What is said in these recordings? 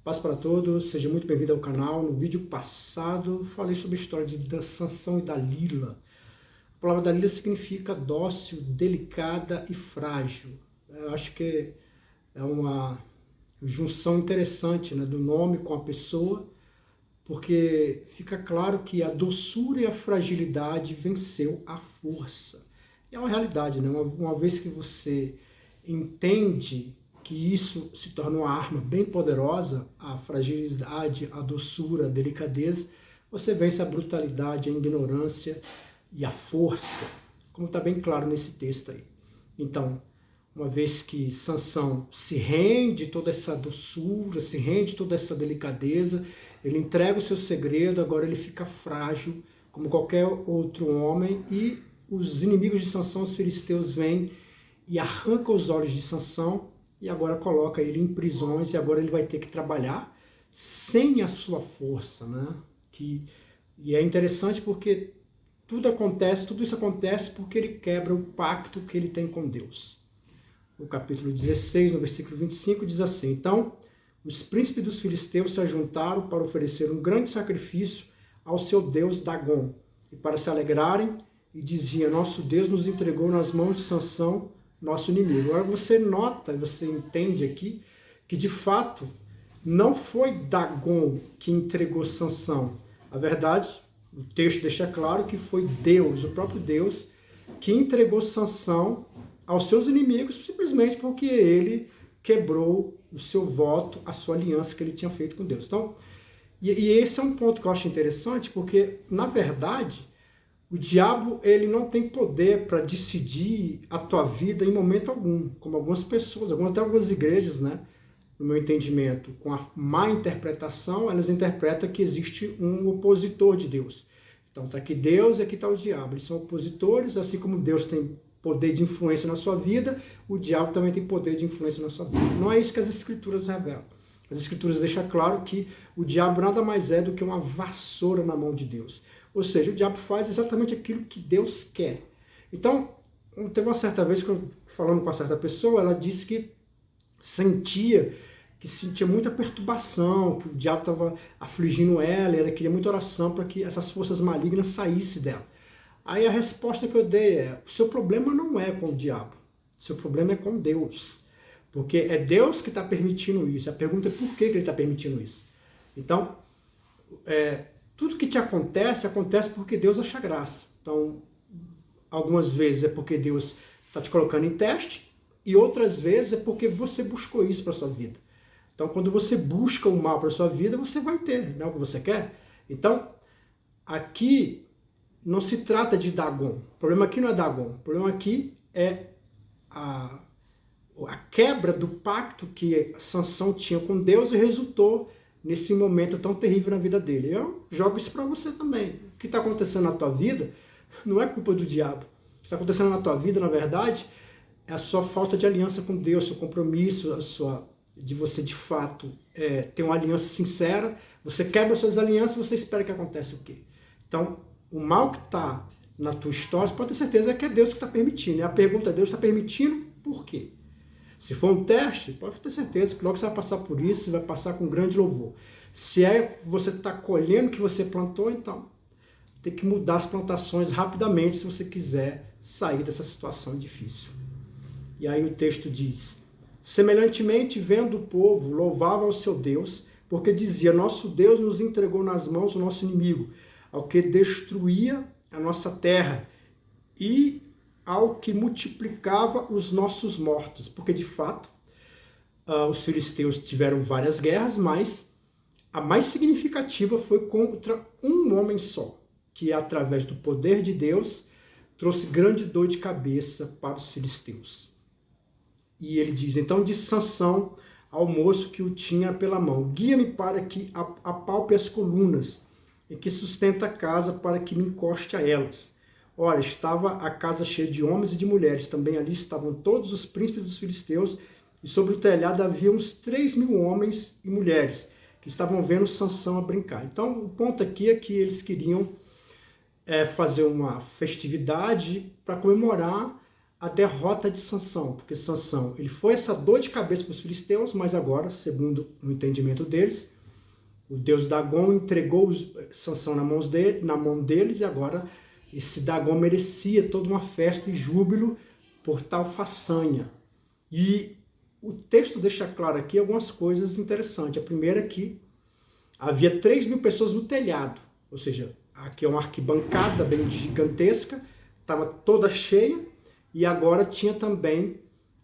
Paz para todos, seja muito bem-vindo ao canal. No vídeo passado falei sobre a história de Sansão e Dalila. A palavra Dalila significa dócil, delicada e frágil. Eu acho que é uma junção interessante, né, do nome com a pessoa, porque fica claro que a doçura e a fragilidade venceu a força. E é uma realidade, né? Uma vez que você entende que isso se torna uma arma bem poderosa, a fragilidade, a doçura, a delicadeza, você vence a brutalidade, a ignorância e a força, como está bem claro nesse texto aí. Então, uma vez que Sansão se rende toda essa doçura, se rende toda essa delicadeza, ele entrega o seu segredo, agora ele fica frágil, como qualquer outro homem, e os inimigos de Sansão, os filisteus, vêm e arrancam os olhos de Sansão, e agora coloca ele em prisões, e agora ele vai ter que trabalhar sem a sua força, né? E é interessante porque tudo isso acontece porque ele quebra o pacto que ele tem com Deus. No capítulo 16, no versículo 25, diz assim: Então, os príncipes dos filisteus se ajuntaram para oferecer um grande sacrifício ao seu Deus Dagom, e para se alegrarem, e dizia: Nosso Deus nos entregou nas mãos de Sansão, nosso inimigo. Agora você nota, você entende aqui, que de fato não foi Dagom que entregou Sansão. A verdade, o texto deixa claro que foi Deus, o próprio Deus, que entregou Sansão aos seus inimigos, simplesmente porque ele quebrou o seu voto, a sua aliança que ele tinha feito com Deus. Então, e esse é um ponto que eu acho interessante, porque, na verdade, o diabo ele não tem poder para decidir a tua vida em momento algum, como algumas pessoas, até algumas igrejas, né, no meu entendimento, com a má interpretação, elas interpretam que existe um opositor de Deus. Então, está aqui Deus e aqui está o diabo. Eles são opositores, assim como Deus tem poder de influência na sua vida, o diabo também tem poder de influência na sua vida. Não é isso que as Escrituras revelam. As Escrituras deixam claro que o diabo nada mais é do que uma vassoura na mão de Deus. Ou seja, o diabo faz exatamente aquilo que Deus quer. Então, teve uma certa vez, falando com uma certa pessoa, ela disse que sentia muita perturbação, que o diabo estava afligindo ela queria muita oração para que essas forças malignas saíssem dela. Aí a resposta que eu dei é: o seu problema não é com o diabo, o seu problema é com Deus. Porque é Deus que está permitindo isso. A pergunta é por que ele está permitindo isso. Então, tudo que te acontece porque Deus acha graça. Então, algumas vezes é porque Deus está te colocando em teste, e outras vezes é porque você buscou isso para a sua vida. Então, quando você busca o mal para a sua vida, você vai ter, não é o que você quer? Então, aqui não se trata de Dagom. O problema aqui não é Dagom. O problema aqui é a quebra do pacto que Sansão tinha com Deus e resultou nesse momento tão terrível na vida dele. Eu jogo isso para você também. O que está acontecendo na tua vida não é culpa do diabo. O que está acontecendo na tua vida, na verdade, é a sua falta de aliança com Deus, seu compromisso, de você de fato ter uma aliança sincera. Você quebra suas alianças e você espera que aconteça o quê? Então, o mal que está na tua história, você pode ter certeza que é Deus que está permitindo. E a pergunta é: Deus está permitindo por quê? Se for um teste, pode ter certeza que logo você vai passar por isso, você vai passar com grande louvor. Se você está colhendo o que você plantou, então tem que mudar as plantações rapidamente se você quiser sair dessa situação difícil. E aí o texto diz: semelhantemente, vendo o povo, louvava ao seu Deus, porque dizia: Nosso Deus nos entregou nas mãos do nosso inimigo, ao que destruía a nossa terra, e ao que multiplicava os nossos mortos. Porque, de fato, os filisteus tiveram várias guerras, mas a mais significativa foi contra um homem só, que, através do poder de Deus, trouxe grande dor de cabeça para os filisteus. E ele diz: Então disse Sansão ao moço que o tinha pela mão: Guia-me para que apalpe as colunas, e que sustenta a casa para que me encoste a elas. Ora, estava a casa cheia de homens e de mulheres, também ali estavam todos os príncipes dos filisteus, e sobre o telhado havia uns 3.000 homens e mulheres, que estavam vendo Sansão a brincar. Então, o ponto aqui é que eles queriam fazer uma festividade para comemorar a derrota de Sansão, porque Sansão ele foi essa dor de cabeça para os filisteus, mas agora, segundo o entendimento deles, o deus Dagon entregou Sansão na mão deles, e agora esse Dagon merecia toda uma festa e júbilo por tal façanha. E o texto deixa claro aqui algumas coisas interessantes. A primeira é que havia 3.000 pessoas no telhado, ou seja, aqui é uma arquibancada bem gigantesca, estava toda cheia, e agora tinha também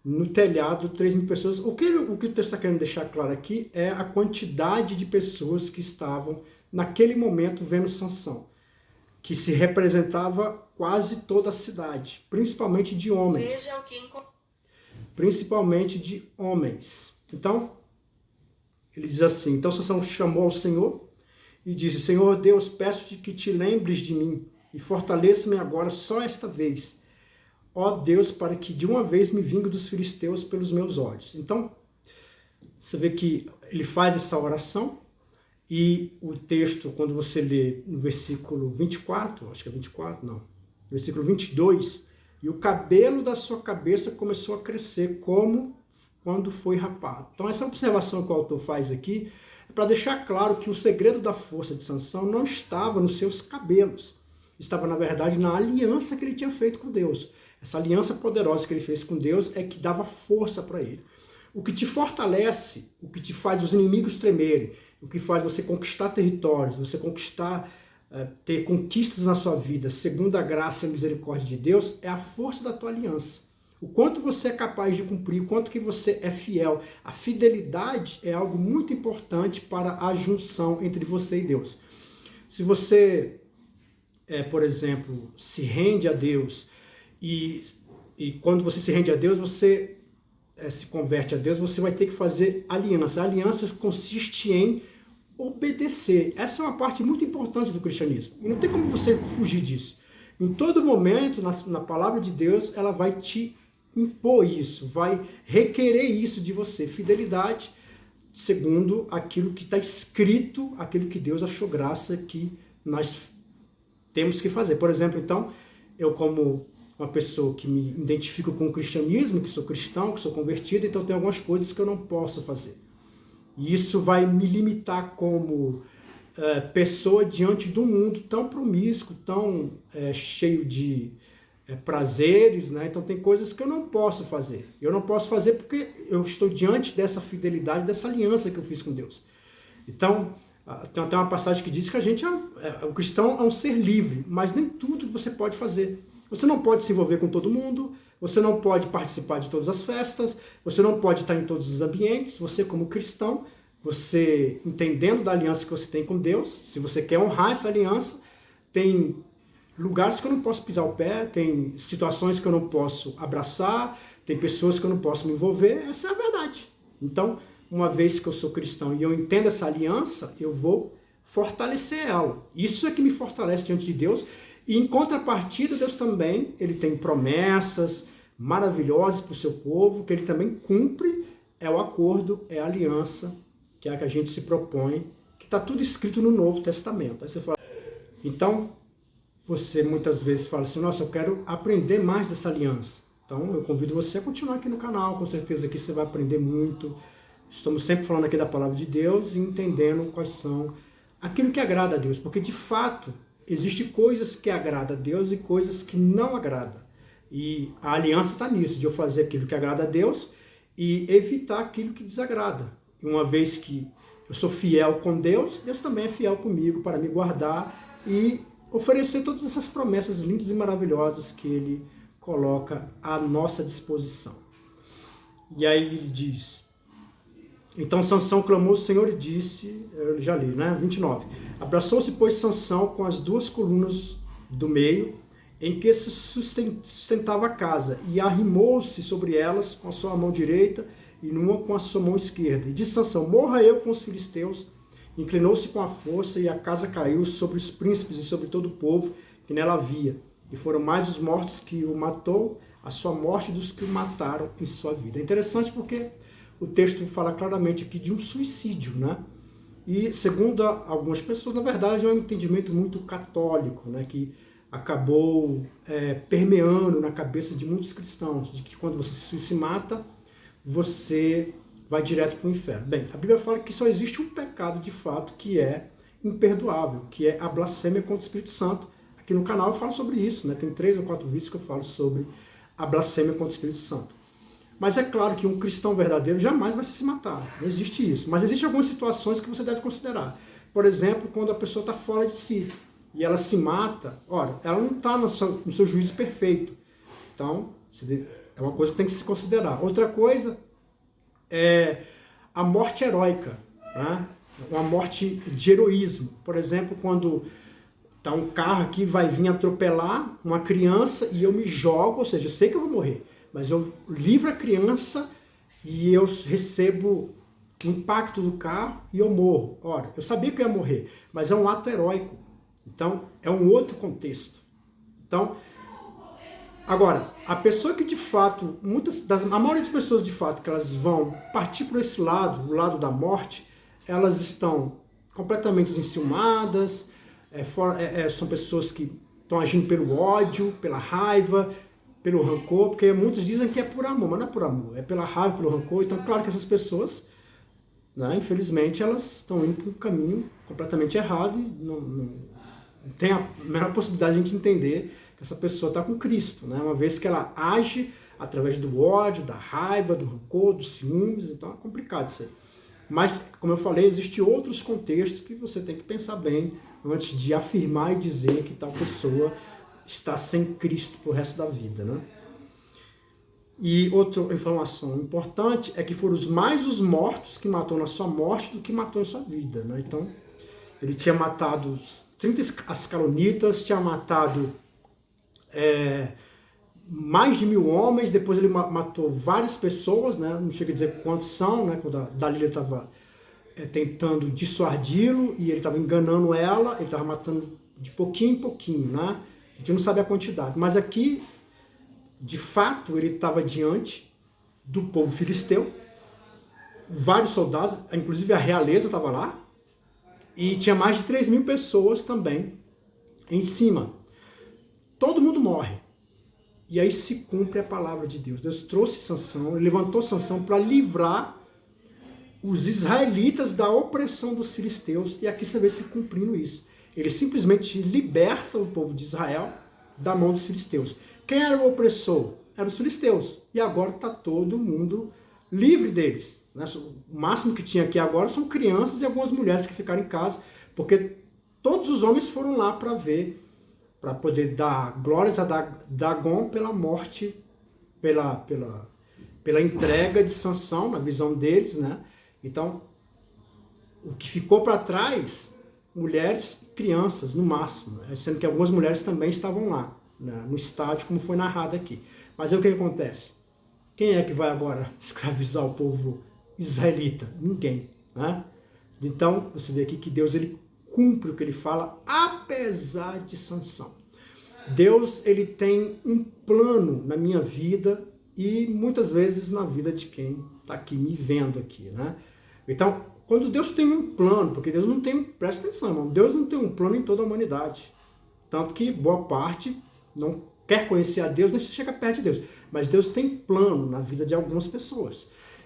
no telhado 3.000 pessoas. O que o texto está querendo deixar claro aqui é a quantidade de pessoas que estavam naquele momento vendo Sansão, que se representava quase toda a cidade, principalmente de homens. Principalmente de homens. Então, ele diz assim, então Sansão chamou ao Senhor e disse, Senhor Deus, peço-te que te lembres de mim e fortaleça-me agora só esta vez. Ó Deus, para que de uma vez me vingue dos filisteus pelos meus olhos. Então, você vê que ele faz essa oração e o texto, quando você lê no versículo 24, acho que é 24, não, versículo 22, e o cabelo da sua cabeça começou a crescer como quando foi rapado. Então essa observação que o autor faz aqui é para deixar claro que o segredo da força de Sansão não estava nos seus cabelos, estava na verdade na aliança que ele tinha feito com Deus. Essa aliança poderosa que ele fez com Deus é que dava força para ele. O que te fortalece, o que te faz os inimigos tremerem, o que faz você conquistar territórios, você ter conquistas na sua vida, segundo a graça e a misericórdia de Deus, é a força da tua aliança. O quanto você é capaz de cumprir, o quanto que você é fiel. A fidelidade é algo muito importante para a junção entre você e Deus. Se você, por exemplo, se rende a Deus e quando você se rende a Deus, você se converte a Deus, você vai ter que fazer aliança. A aliança consiste em obedecer. Essa é uma parte muito importante do cristianismo. E não tem como você fugir disso. Em todo momento, na palavra de Deus, ela vai te impor isso, vai requerer isso de você. Fidelidade, segundo aquilo que está escrito, aquilo que Deus achou graça que nós temos que fazer. Por exemplo, então, eu como uma pessoa que me identifico com o cristianismo, que sou cristão, que sou convertido, então tem algumas coisas que eu não posso fazer. E isso vai me limitar como pessoa diante de um mundo tão promíscuo, tão cheio de prazeres, né? Então tem coisas que eu não posso fazer. Eu não posso fazer porque eu estou diante dessa fidelidade, dessa aliança que eu fiz com Deus. Então, tem até uma passagem que diz que o cristão é um ser livre, mas nem tudo você pode fazer. Você não pode se envolver com todo mundo, você não pode participar de todas as festas, você não pode estar em todos os ambientes. Você, como cristão, você entendendo da aliança que você tem com Deus, se você quer honrar essa aliança, tem lugares que eu não posso pisar o pé, tem situações que eu não posso abraçar, tem pessoas que eu não posso me envolver. Essa é a verdade. Então, uma vez que eu sou cristão e eu entendo essa aliança, eu vou fortalecer ela. Isso é que me fortalece diante de Deus. E em contrapartida, Deus também, ele tem promessas maravilhosas para o seu povo, que ele também cumpre, é o acordo, é a aliança, que é a que a gente se propõe, que está tudo escrito no Novo Testamento. Aí você fala, então, você muitas vezes fala assim, nossa, eu quero aprender mais dessa aliança. Então, eu convido você a continuar aqui no canal, com certeza aqui você vai aprender muito. Estamos sempre falando aqui da palavra de Deus e entendendo quais são aquilo que agrada a Deus, porque de fato, existem coisas que agradam a Deus e coisas que não agradam. E a aliança está nisso, de eu fazer aquilo que agrada a Deus e evitar aquilo que desagrada. E uma vez que eu sou fiel com Deus, Deus também é fiel comigo para me guardar e oferecer todas essas promessas lindas e maravilhosas que Ele coloca à nossa disposição. E aí ele diz, então Sansão clamou ao Senhor e disse, eu já li, né? 29. Abraçou-se, pois, Sansão com as duas colunas do meio, em que se sustentava a casa, e arrimou-se sobre elas com a sua mão direita e numa com a sua mão esquerda. E disse Sansão, morra eu com os filisteus. Inclinou-se com a força, e a casa caiu sobre os príncipes e sobre todo o povo que nela havia. E foram mais os mortos que o matou, a sua morte dos que o mataram em sua vida. É interessante porque o texto fala claramente aqui de um suicídio, né? E segundo algumas pessoas, na verdade, é um entendimento muito católico, né? Que acabou permeando na cabeça de muitos cristãos, de que quando você se mata, você vai direto para o inferno. Bem, a Bíblia fala que só existe um pecado de fato que é imperdoável, que é a blasfêmia contra o Espírito Santo. Aqui no canal eu falo sobre isso, né? Tem 3 ou 4 vídeos que eu falo sobre a blasfêmia contra o Espírito Santo. Mas é claro que um cristão verdadeiro jamais vai se matar, não existe isso. Mas existem algumas situações que você deve considerar. Por exemplo, quando a pessoa está fora de si e ela se mata, ora, ela não está no seu juízo perfeito. Então, é uma coisa que tem que se considerar. Outra coisa é a morte heróica, né? Uma morte de heroísmo. Por exemplo, quando tá um carro aqui, vai vir atropelar uma criança e eu me jogo, ou seja, eu sei que eu vou morrer, mas eu livro a criança e eu recebo o impacto do carro e eu morro. Ora, eu sabia que eu ia morrer, mas é um ato heróico. Então, é um outro contexto. Então, agora, a pessoa que de fato, a maioria das pessoas de fato que elas vão partir por esse lado, o lado da morte, elas estão completamente enciumadas, são pessoas que estão agindo pelo ódio, pela raiva, pelo rancor, porque muitos dizem que é por amor, mas não é por amor, é pela raiva, pelo rancor. Então, claro que essas pessoas, né, infelizmente, elas estão indo por um caminho completamente errado e não tem a menor possibilidade de a gente entender que essa pessoa está com Cristo, né, uma vez que ela age através do ódio, da raiva, do rancor, dos ciúmes. Então é complicado isso aí. Mas, como eu falei, existem outros contextos que você tem que pensar bem antes de afirmar e dizer que tal pessoa está sem Cristo pro resto da vida, né? E outra informação importante é que foram mais os mortos que matou na sua morte do que matou em sua vida, né? Então, ele tinha matado 30 ascalonitas, tinha matado mais de 1000 homens, depois ele matou várias pessoas, né? Não chega a dizer quantos são, né? Quando a Dalila estava tentando dissuadi-lo e ele estava enganando ela, ele estava matando de pouquinho em pouquinho, né? A gente não sabe a quantidade, mas aqui, de fato, ele estava diante do povo filisteu, vários soldados, inclusive a realeza estava lá, e tinha mais de 3.000 pessoas também em cima. Todo mundo morre. E aí se cumpre a palavra de Deus. Deus trouxe Sansão, ele levantou Sansão para livrar os israelitas da opressão dos filisteus, e aqui você vê se cumprindo isso. Ele simplesmente liberta o povo de Israel da mão dos filisteus. Quem era o opressor? Eram os filisteus. E agora está todo mundo livre deles. O máximo que tinha aqui agora são crianças e algumas mulheres que ficaram em casa, porque todos os homens foram lá para ver, para poder dar glórias a Dagon pela morte, pela entrega de Sansão, na visão deles, né? Então, o que ficou para trás, mulheres, crianças, no máximo, sendo que algumas mulheres também estavam lá, né, no estádio, como foi narrado aqui. Mas aí o que acontece? Quem é que vai agora escravizar o povo israelita? Ninguém, né? Então, você vê aqui que Deus ele cumpre o que ele fala, apesar de Sansão. Deus ele tem um plano na minha vida e muitas vezes na vida de quem está aqui me vendo aqui, né? Então, quando Deus tem um plano, porque Deus não tem, presta atenção, irmão, Deus não tem um plano em toda a humanidade. Tanto que boa parte não quer conhecer a Deus, nem chega perto de Deus. Mas Deus tem plano na vida de algumas pessoas.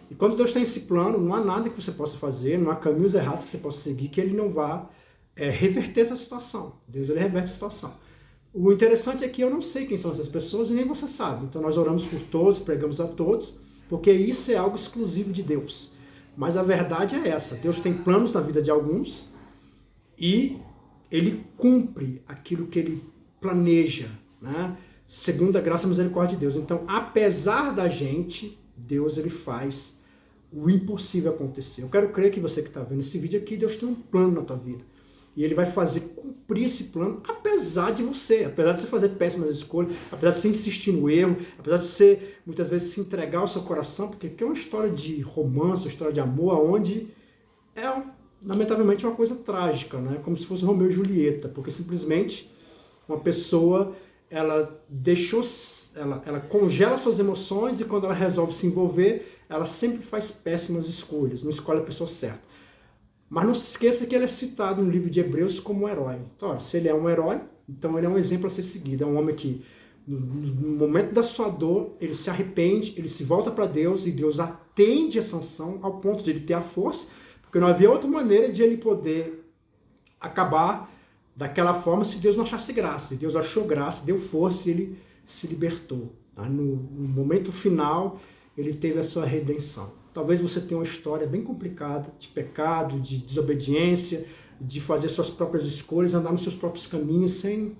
E quando Deus tem esse plano, não há nada que você possa fazer, não há caminhos errados que você possa seguir, que ele não vá reverter essa situação. Deus ele reverte a situação. O interessante é que eu não sei quem são essas pessoas e nem você sabe. Então nós oramos por todos, pregamos a todos, porque isso é algo exclusivo de Deus. Mas a verdade é essa, Deus tem planos na vida de alguns e ele cumpre aquilo que ele planeja, né? Segundo a graça e misericórdia de Deus. Então, apesar da gente, Deus ele faz o impossível acontecer. Eu quero crer que você que está vendo esse vídeo aqui, Deus tem um plano na tua vida. E ele vai fazer cumprir esse plano, apesar de você, apesar de você fazer péssimas escolhas, apesar de você insistir no erro, apesar de você, muitas vezes, se entregar ao seu coração, porque aqui é uma história de romance, uma história de amor, onde lamentavelmente, uma coisa trágica, né? Como se fosse Romeu e Julieta, porque simplesmente uma pessoa, ela congela suas emoções e quando ela resolve se envolver, ela sempre faz péssimas escolhas, não escolhe a pessoa certa. Mas não se esqueça que ele é citado no livro de Hebreus como um herói. Então, se ele é um herói, Então ele é um exemplo a ser seguido. É um homem que, no momento da sua dor, ele se arrepende, ele se volta para Deus e Deus atende a Sansão ao ponto de ele ter a força, porque não havia outra maneira de ele poder acabar daquela forma se Deus não achasse graça. E Deus achou graça, deu força e ele se libertou. No momento final, ele teve a sua redenção. Talvez você tenha uma história bem complicada de pecado, de desobediência, de fazer suas próprias escolhas, andar nos seus próprios caminhos sem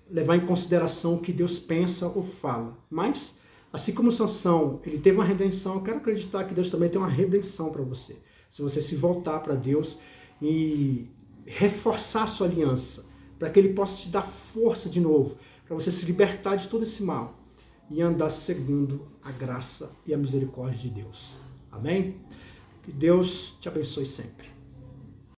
levar em consideração o que Deus pensa ou fala. Mas, assim como Sansão, ele teve uma redenção, eu quero acreditar que Deus também tem uma redenção para você. Se você se voltar para Deus e reforçar a sua aliança, para que Ele possa te dar força de novo, para você se libertar de todo esse mal e andar segundo a graça e a misericórdia de Deus. Amém? Que Deus te abençoe sempre.